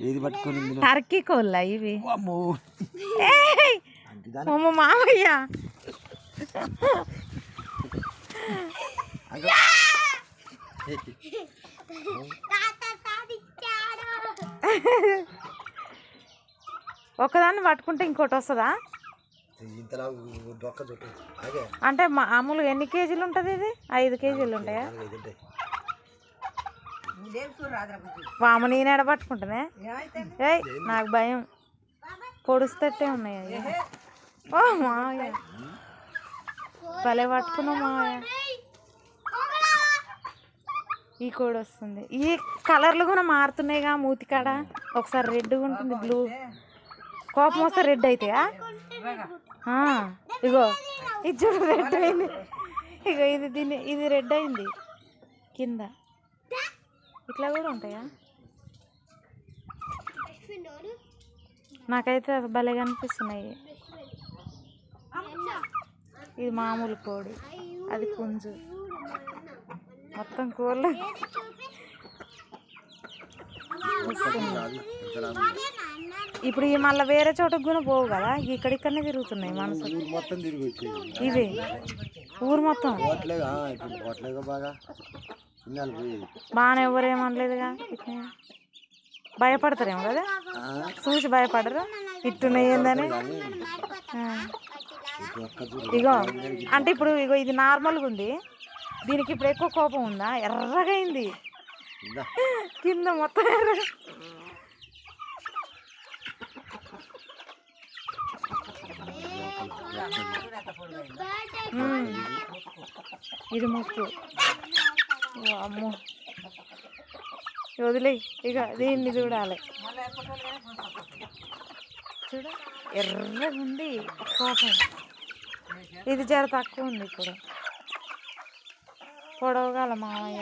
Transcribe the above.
ఏది పట్టుకొని టర్కీ కోళ్ళ ఇవి మామయ్య ఒకదాన్ని పట్టుకుంటే ఇంకోటి వస్తుందా? అంటే మామూలుగా ఎన్ని కేజీలు ఉంటుంది ఇది? 5 కేజీలు ఉంటాయా? వామ నేను ఎడ పట్టుకుంటానే. ఏయ్ నాకు భయం, పొడుస్తట్టే ఉన్నాయి అవి. ఓ మావయ్య భలే పట్టుకున్నావు మావయ్య. ఈ కోడి వస్తుంది. ఈ కలర్లు కూడా మారుతున్నాయిగా మూతికాడ. ఒకసారి రెడ్గా ఉంటుంది, బ్లూ, కోపం వస్తే రెడ్ అవుతాయా? ఇగో ఇది చూడు రెడ్ అయింది. ఇగో ఇది రెడ్ అయింది కింద. ఇట్లా కూడా ఉంటాయా? నాకైతే భలేగా అనిపిస్తున్నాయి. ఇది మామూలు కోడి, అది పుంజు. మొత్తం కోళ్ళు ఇప్పుడు ఈ మళ్ళీ వేరే చోటకు కూడా పోవు కదా, ఇక్కడిక్కడనే తిరుగుతున్నాయి మనసు ఇవి. ఊరు మొత్తం బాగానే ఎవరేమనలేదుగా. భయపడతారేమో కదా, చూసి భయపడరు ఇట్టున్నాయి ఏందని. ఇగో అంటే ఇప్పుడు ఇగో ఇది నార్మల్గా ఉంది, దీనికి ఇప్పుడు ఎక్కువ కోపం ఉందా? ఎర్రగా అయింది కింద మొత్తం ఎర్రగా. ఇది ముక్కు. అమ్మో వదిలే, ఇక దీన్ని చూడాలి. చూడ ఎర్రగా ఉంది కోపం. ఇది జర తక్కువ ఉంది ఇప్పుడు. పొడవగాల మామయ్య.